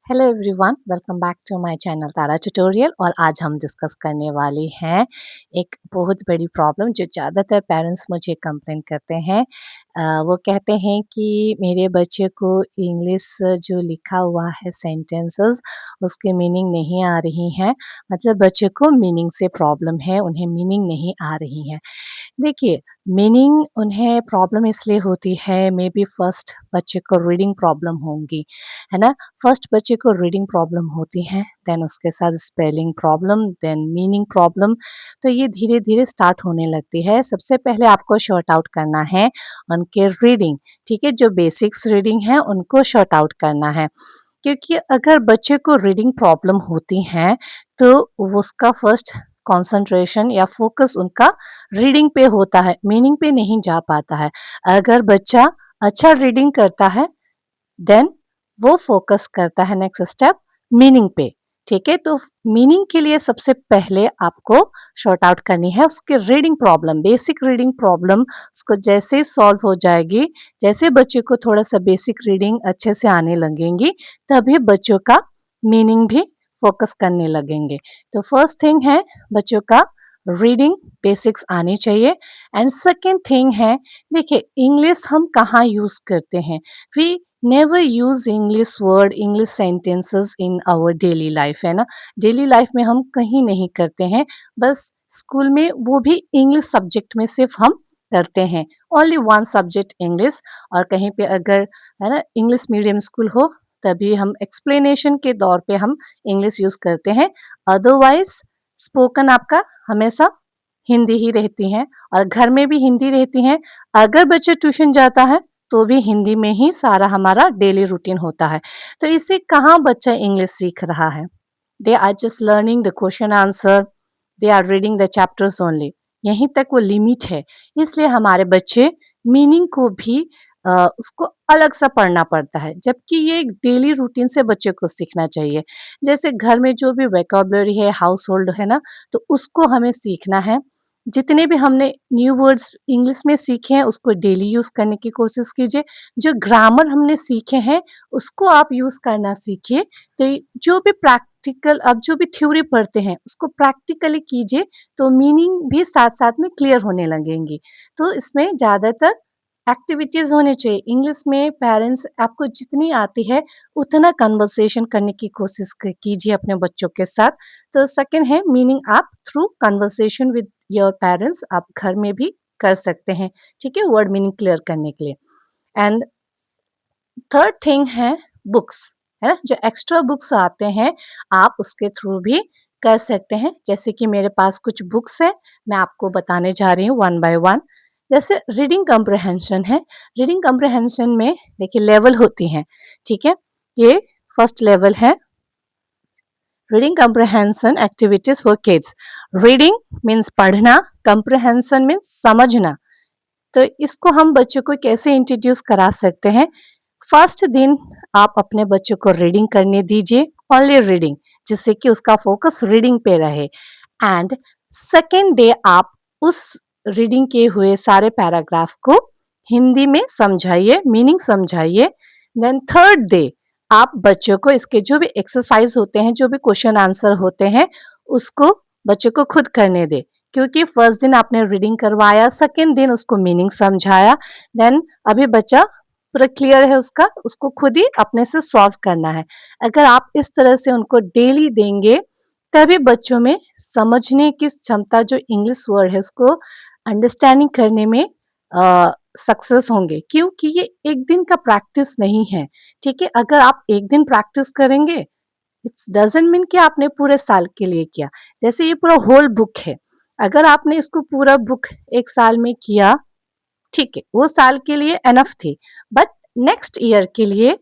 Hello everyone, welcome back to my channel Tara tutorial. और आज हम डिस्कस करने वाले हैं एक बहुत बड़ी प्रॉब्लम जो ज़्यादातर पेरेंट्स मुझे कंप्लेन करते हैं। वो कहते हैं कि मेरे बच्चे को इंग्लिश जो लिखा हुआ है सेंटेंसेस उसके मीनिंग नहीं आ रही हैं। मतलब बच्चे को मीनिंग से प्रॉब्लम है, उन्हें मीनिंग नहीं आ रही है। देखिए, मीनिंग उन्हें प्रॉब्लम इसलिए होती है, मे बी फर्स्ट बच्चे को रीडिंग प्रॉब्लम होंगी, है ना? फर्स्ट बच्चे को रीडिंग प्रॉब्लम होती है, देन उसके साथ spelling problem, then meaning problem. तो ये धीरे-धीरे स्टार्ट होने लगती है। सबसे पहले आपको सॉर्ट आउट करना है उनके रीडिंग, ठीक है? जो बेसिक्स रीडिंग है उनको सॉर्ट आउट करना है। क्योंकि अगर बच्चे को रीडिंग प्रॉब्लम होती है, तो वो उसका फर्स्ट कंसंट्रेशन या फोकस उनका रीडिंग पे होता है, मीनिंग पे नहीं जा पाता है। अगर बच्चा अच्छा रीडिंग करता है, देन वो फोकस करता है नेक्स्ट स्टेप मीनिंग पे। ठीक है, तो मीनिंग के लिए सबसे पहले आपको शॉर्ट आउट करनी है उसके reading problem, basic reading problem. उसको जैसे सॉल्व हो जाएगी, जैसे बच्चे को थोड़ा सा बेसिक रीडिंग अच्छे से आने लगेंगी, तभी बच्चों का मीनिंग भी फोकस करने लगेंगे। तो फर्स्ट थिंग है बच्चों का रीडिंग बेसिक्स आनी चाहिए। एंड सेकेंड थिंग है, देखिए इंग्लिश हम कहाँ यूज करते हैं? We never use English word, English sentences in our daily life, है ना? डेली लाइफ में हम कहीं नहीं करते हैं, बस स्कूल में, वो भी इंग्लिश सब्जेक्ट में सिर्फ हम करते हैं। Only one subject English. और कहीं पे अगर, है ना, इंग्लिश मीडियम स्कूल हो, तभी हम एक्सप्लेनेशन के दौर पे हम इंग्लिश यूज करते हैं। अदरवाइज स्पोकन आपका हमेशा हिंदी ही रहती है, और घर में भी हिंदी रहती है। अगर बच्चे ट्यूशन जाता है तो भी हिंदी में ही सारा हमारा डेली रूटीन होता है। तो इससे कहाँ बच्चा इंग्लिश सीख रहा है? They are just learning the question answer, they are reading the chapters only. यहीं तक वो लिमिट है। इसलिए हमारे बच्चे मीनिंग को भी उसको अलग सा पढ़ना पड़ता है, जबकि ये एक डेली रूटीन से बच्चे को सीखना चाहिए। जैसे घर में जो भी वोकैबुलरी है, हाउस होल्ड है ना, तो उसको हमें सीखना है। जितने भी हमने न्यू वर्ड्स इंग्लिश में सीखे हैं उसको डेली यूज करने की कोशिश कीजिए। जो ग्रामर हमने सीखे हैं उसको आप यूज करना सीखिए। तो जो भी प्रैक्टिकल, अब जो भी थ्योरी पढ़ते हैं उसको प्रैक्टिकली कीजिए, तो मीनिंग भी साथ साथ में क्लियर होने लगेंगी। तो इसमें ज़्यादातर एक्टिविटीज होनी चाहिए। इंग्लिश में पेरेंट्स आपको जितनी आती है उतना कन्वर्सेशन करने की कोशिश कीजिए अपने बच्चों के साथ। तो सेकंड है मीनिंग, आप through conversation with your parents आप घर में भी कर सकते हैं, ठीक है, वर्ड मीनिंग क्लियर करने के लिए। एंड थर्ड थिंग है बुक्स, है ना? जो एक्स्ट्रा बुक्स आते हैं आप उसके थ्रू भी कर सकते हैं। जैसे कि मेरे पास कुछ बुक्स है, मैं आपको बताने जा रही हूँ वन बाय वन। जैसे रीडिंग कम्प्रहेंशन है। रीडिंग कम्प्रहेंशन में देखिए लेवल होती हैं, ठीक है? ये फर्स्ट लेवल है, reading comprehension activities for kids. Reading means पढ़ना, कम्प्रहेंशन मीन्स समझना। तो इसको हम बच्चों को कैसे इंट्रोड्यूस करा सकते हैं? फर्स्ट दिन आप अपने बच्चों को रीडिंग करने दीजिए, ओनली रीडिंग, जिससे कि उसका फोकस रीडिंग पे रहे। एंड सेकेंड डे आप उस रीडिंग के हुए सारे पैराग्राफ को हिंदी में समझाइए, मीनिंग समझाइए। देन थर्ड डे आप बच्चों को इसके जो भी एक्सरसाइज होते हैं, जो भी क्वेश्चन आंसर होते हैं, उसको बच्चों को खुद करने दे। क्योंकि फर्स्ट दिन आपने रीडिंग करवाया, सेकेंड दिन उसको मीनिंग समझाया, देन अभी बच्चा पूरा क्लियर है उसका, उसको खुद ही अपने से सॉल्व करना है। अगर आप इस तरह से उनको डेली देंगे, तभी बच्चों में समझने की क्षमता, जो इंग्लिश वर्ड है उसको अंडरस्टैंडिंग करने में सक्सेस होंगे। क्योंकि ये एक दिन का प्रैक्टिस नहीं है, ठीक है? अगर आप एक दिन प्रैक्टिस करेंगे, इट्स डजंट मीन कि आपने पूरे साल के लिए किया। जैसे ये पूरा होल बुक है, अगर आपने इसको पूरा बुक एक साल में किया, ठीक है, वो साल के लिए एनफ थी। बट नेक्स्ट ईयर के लिए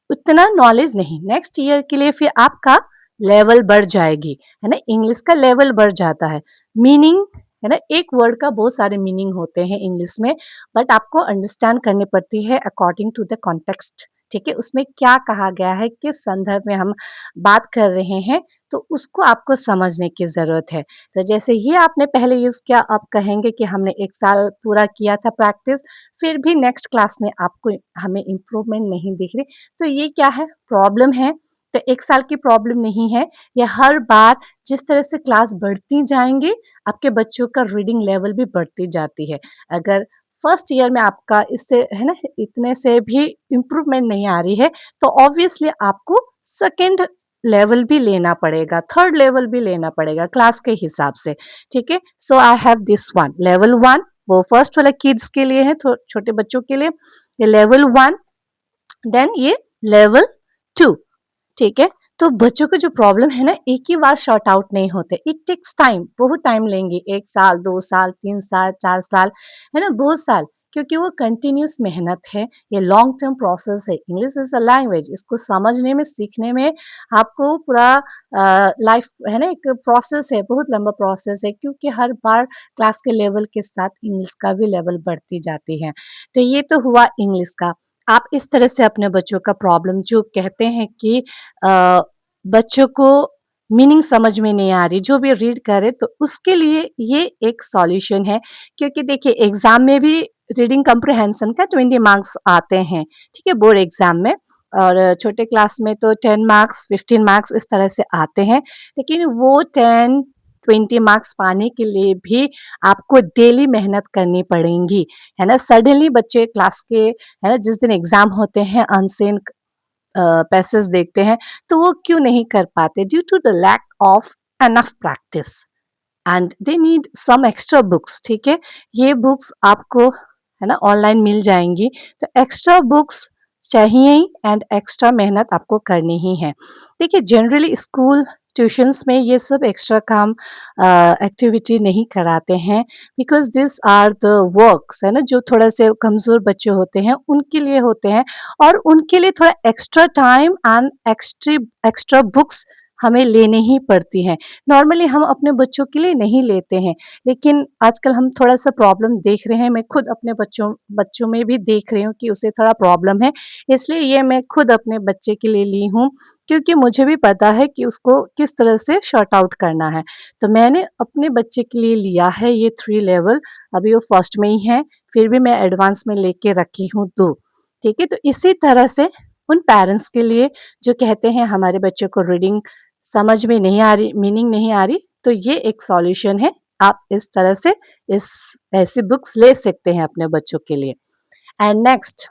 उतना नॉलेज नहीं, नेक्स्ट ईयर के लिए फिर आपका लेवल बढ़ जाएगी, है ना? इंग्लिश का लेवल बढ़ जाता है। मीनिंग, है ना, एक वर्ड का बहुत सारे मीनिंग होते हैं इंग्लिश में, बट आपको अंडरस्टैंड करनी पड़ती है अकॉर्डिंग टू द कॉन्टेक्स्ट, ठीक है? उसमें क्या कहा गया है, किस संदर्भ में हम बात कर रहे हैं, तो उसको आपको समझने की जरूरत है। तो जैसे ये आपने पहले यूज किया, आप कहेंगे कि हमने एक साल पूरा किया था प्रैक्टिस, फिर भी नेक्स्ट क्लास में आपको हमें इम्प्रूवमेंट नहीं दिख रही, तो ये क्या है, प्रॉब्लम है। तो 1 साल की प्रॉब्लम नहीं है, ये हर बार जिस तरह से क्लास बढ़ती जाएँगी, आपके बच्चों का रीडिंग लेवल भी बढ़ती जाती है। अगर फर्स्ट ईयर में आपका इससे है ना, इतने से भी इम्प्रूवमेंट नहीं आ रही है, तो ऑब्वियसली आपको सेकंड लेवल भी लेना पड़ेगा, थर्ड लेवल भी लेना पड़ेगा क्लास के हिसाब से, ठीक है? So I have this one, level 1 वो फर्स्ट वाला किड्स के लिए है, छोटे बच्चों के लिए, ये लेवल 1, देन ये लेवल 2, ठीक है? तो बच्चों को जो प्रॉब्लम है ना, एक ही बार सॉर्ट आउट नहीं होते, इट टेक्स टाइम, बहुत टाइम लेंगे, 1 साल, 2 साल, 3 साल, 4 साल, है ना? बहुत साल, क्योंकि वो कंटिन्यूअस मेहनत है, ये लॉन्ग टर्म प्रोसेस है। इंग्लिश इज़ अ लैंग्वेज, इसको समझने में, सीखने में आपको पूरा लाइफ है ना, एक प्रोसेस है, बहुत लंबा प्रोसेस है, क्योंकि हर बार क्लास के लेवल के साथ इंग्लिश का भी लेवल बढ़ती जाती है। तो ये तो हुआ इंग्लिश का। आप इस तरह से अपने बच्चों का प्रॉब्लम जो कहते हैं कि अ, बच्चों को मीनिंग समझ में नहीं आ रही, जो भी रीड करे, तो उसके लिए ये एक सॉल्यूशन है, क्योंकि देखिए एग्ज़ाम में भी रीडिंग कॉम्प्रिहेंशन का 20 मार्क्स आते हैं, ठीक है? बोर्ड एग्ज़ाम में, और छोटे क्लास में तो 10 मार्क्स, 15 मार्क्स इस तरह से आते हैं, लेकिन वो 10, 20 मार्क्स पाने के लिए भी आपको डेली मेहनत करनी पड़ेगी, है ना? सडनली बच्चे क्लास के, है ना, जिस दिन एग्ज़ाम होते हैं अनसीन पैसेज देखते हैं, तो वो क्यों नहीं कर पाते? Due to the lack of enough practice and they need some extra books, ठीक है? ये बुक्स आपको है ना ऑनलाइन मिल जाएँगी, तो एक्स्ट्रा बुक्स चाहिए ही, एंड एक्स्ट्रा मेहनत आपको करनी ही है। देखिए जनरली स्कूल, ट्यूशन्स में ये सब एक्स्ट्रा काम एक्टिविटी नहीं कराते हैं, because this are the works, है ना, जो थोड़ा से कमज़ोर बच्चे होते हैं, उनके लिए होते हैं, और उनके लिए थोड़ा extra time and extra books हमें लेनी ही पड़ती हैं। नॉर्मली हम अपने बच्चों के लिए नहीं लेते हैं, लेकिन आजकल हम थोड़ा-सा प्रॉब्लम देख रहे हैं, मैं खुद अपने बच्चों बच्चों में भी देख रही हूँ कि उसे थोड़ा प्रॉब्लम है, इसलिए ये मैं खुद अपने बच्चे के लिए ली हूँ, क्योंकि मुझे भी पता है कि उसको किस तरह से सॉर्ट आउट करना है। तो मैंने अपने बच्चे के लिए लिया है ये 3 लेवल, अभी वो फर्स्ट में ही है, फिर भी मैं एडवांस में लेके रखी हूँ 2, ठीक है? तो इसी तरह से उन पेरेंट्स के लिए जो कहते हैं हमारे बच्चों को रीडिंग समझ में नहीं आ रही, मीनिंग नहीं आ रही, तो ये एक सॉल्यूशन है। आप इस तरह से इस ऐसी बुक्स ले सकते हैं अपने बच्चों के लिए। एंड नेक्स्ट,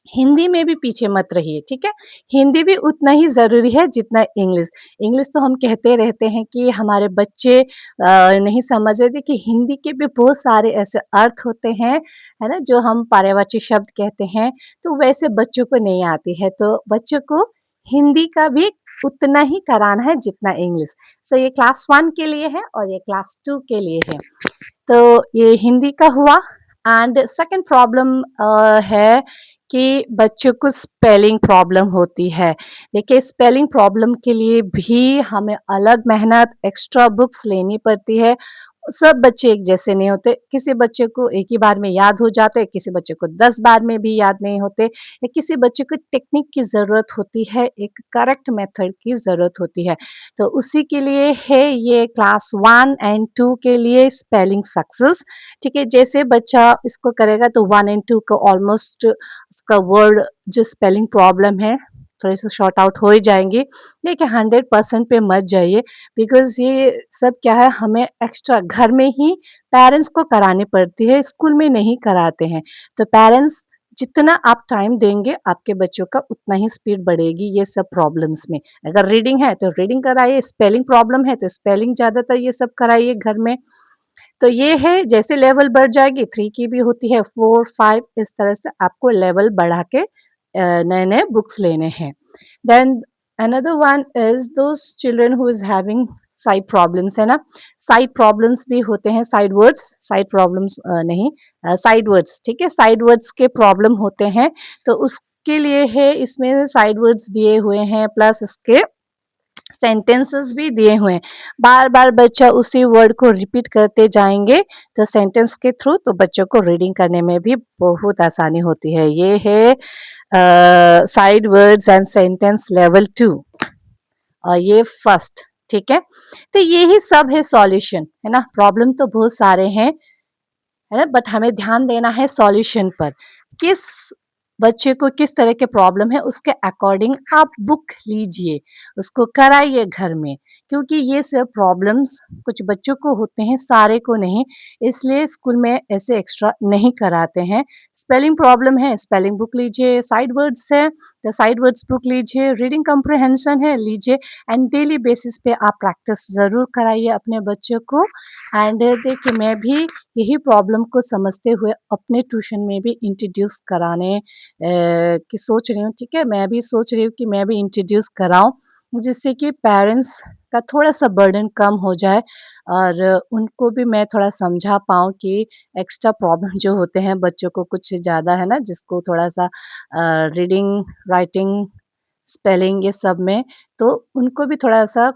हिंदी में भी पीछे मत रहिए, ठीक है? हिंदी भी उतना ही ज़रूरी है जितना इंग्लिश। इंग्लिश तो हम कहते रहते हैं कि हमारे बच्चे नहीं समझ रहे, देखिए हिंदी के भी बहुत सारे ऐसे अर्थ होते हैं, है ना? जो हम पर्यायवाची शब्द कहते हैं, तो वैसे बच्चों को नहीं आती है, तो बच्चों को हिंदी का भी उतना ही कराना है जितना इंग्लिश। सो ये क्लास 1 के लिए है और ये क्लास 2 के लिए है। तो ये हिंदी का हुआ। एंड सेकंड प्रॉब्लम है कि बच्चों को स्पेलिंग प्रॉब्लम होती है। देखिए स्पेलिंग प्रॉब्लम के लिए भी हमें अलग मेहनत, एक्स्ट्रा बुक्स लेनी पड़ती है। सब बच्चे एक जैसे नहीं होते, किसी बच्चे को एक ही बार में याद हो जाते हैं, किसी बच्चे को 10 बार में भी याद नहीं होते, या किसी बच्चे को टेक्निक की ज़रूरत होती है, एक करेक्ट मेथड की ज़रूरत होती है। तो उसी के लिए है ये क्लास 1 एंड 2 के लिए स्पेलिंग सक्सेस, ठीक है? जैसे बच्चा इसको करेगा तो 1 एंड 2 को ऑलमोस्ट उसका वर्ड जो स्पेलिंग प्रॉब्लम है, थोड़े-से सॉर्ट आउट हो ही जाएँगे। देखिए 100% पे मत जाइए, बिकॉज़ ये सब क्या है, हमें एक्स्ट्रा घर में ही पेरेंट्स को करानी पड़ती है, स्कूल में नहीं कराते हैं। तो पेरेंट्स जितना आप टाइम देंगे, आपके बच्चों का उतना ही स्पीड बढ़ेगी ये सब प्रॉब्लम्स में। अगर रीडिंग है तो रीडिंग कराइए, स्पेलिंग प्रॉब्लम है तो स्पेलिंग ज़्यादातर ये सब कराइए घर में। तो ये है, जैसे लेवल बढ़ जाएगी, 3 की भी होती है, 4, 5, इस तरह से आपको लेवल बढ़ा के नए-नए बुक्स लेने हैं। Then another one is those children who is having sight problems, है ना? साइट प्रॉब्लम्स भी होते हैं, साइड वर्ड्स, साइट प्रॉब्लम्स नहीं, साइड वर्ड्स, ठीक है? साइड वर्ड्स के प्रॉब्लम होते हैं, तो उसके लिए है, इसमें साइड वर्ड्स दिए हुए हैं, प्लस इसके सेंटेंसेस भी दिए हुए हैं। बार-बार बच्चा उसी वर्ड को रिपीट करते जाएँगे, तो सेंटेंस के थ्रू तो बच्चों को रीडिंग करने में भी बहुत आसानी होती है। ये है side words and sentence level 2, और ये फर्स्ट, ठीक है? तो यही सब है सॉल्यूशन, है ना? प्रॉब्लम तो बहुत सारे हैं, है ना? बट हमें ध्यान देना है सॉल्यूशन पर। किस बच्चे को किस तरह के प्रॉब्लम है उसके अकॉर्डिंग आप बुक लीजिए, उसको कराइए घर में, क्योंकि ये सब प्रॉब्लम्स कुछ बच्चों को होते हैं, सारे को नहीं, इसलिए स्कूल में ऐसे एक्स्ट्रा नहीं कराते हैं। स्पेलिंग प्रॉब्लम है, स्पेलिंग बुक लीजिए, साइड वर्ड्स है, तो साइड वर्ड्स बुक लीजिए, रीडिंग कम्प्रिहेंशन है, लीजिए एंड डेली बेसिस पे आप प्रैक्टिस ज़रूर कराइए अपने बच्चों को। एंड देखिए मैं भी यही प्रॉब्लम को समझते हुए अपने ट्यूशन में भी इंट्रोड्यूस कराने की सोच रही हूँ, ठीक है? मैं भी सोच रही हूँ कि मैं भी इंट्रोड्यूस कराऊँ, जिससे कि पेरेंट्स का थोड़ा-सा बर्डन कम हो जाए और उनको भी मैं थोड़ा समझा पाऊँ कि एक्स्ट्रा प्रॉब्लम जो होते हैं बच्चों को कुछ ज़्यादा है ना, जिसको थोड़ा-सा रीडिंग, राइटिंग, स्पेलिंग ये सब में, तो उनको भी थोड़ा-सा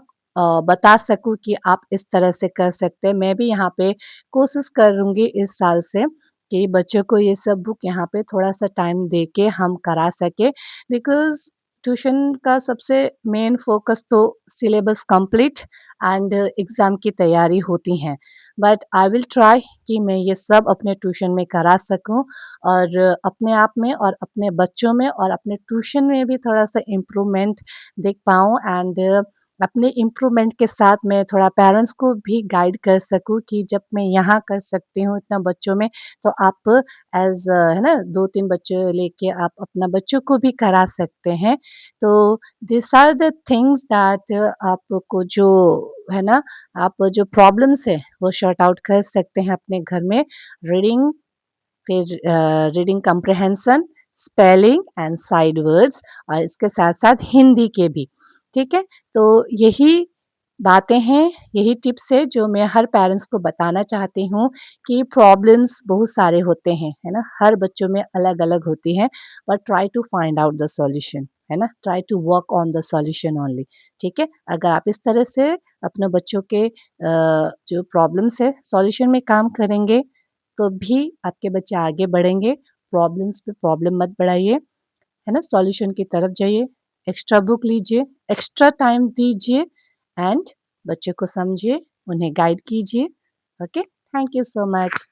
बता सकूँ कि आप इस तरह से कर सकते हैं। मैं भी यहाँ पे कोशिश करूँगी इस साल से कि बच्चों को ये सब बुक यहाँ पे थोड़ा-सा टाइम दे के हम करा सकें, बिकॉज़ ट्यूशन का सबसे मेन फ़ोकस तो सिलेबस कंप्लीट एंड एग्ज़ाम की तैयारी होती हैं। बट आई विल ट्राई कि मैं ये सब अपने ट्यूशन में करा सकूँ और अपने आप में और अपने बच्चों में और अपने ट्यूशन में भी थोड़ा-सा इम्प्रूवमेंट देख पाऊँ एंड अपने इम्प्रूवमेंट के साथ मैं थोड़ा पेरेंट्स को भी गाइड कर सकूँ कि जब मैं यहाँ कर सकती हूँ इतना बच्चों में, तो आप एज़ है ना 2-3 बच्चे लेके आप अपना बच्चों को भी करा सकते हैं। तो this are the things that आपको जो है ना, आप जो प्रॉब्लम्स है वो सॉर्ट आउट कर सकते हैं अपने घर में। रीडिंग, फिर reading comprehension, spelling and sight words और इसके साथ-साथ हिंदी के भी, ठीक है? तो यही बातें हैं, यही टिप्स है जो मैं हर पेरेंट्स को बताना चाहती हूँ कि प्रॉब्लम्स बहुत सारे होते हैं, है ना? हर बच्चों में अलग-अलग होती हैं, but try to find out the solution, है ना? Try to work on the solution only, ठीक है? अगर आप इस तरह से अपने बच्चों के जो प्रॉब्लम्स है सॉल्यूशन में काम करेंगे तो भी आपके बच्चे आगे बढ़ेंगे। प्रॉब्लम्स पे प्रॉब्लम मत बढ़ाइए, है ना? सॉल्यूशन की तरफ जाइए, एक्स्ट्रा बुक लीजिए, एक्स्ट्रा टाइम दीजिए एंड बच्चों को समझिए, उन्हें गाइड कीजिए। Okay? Thank you so much.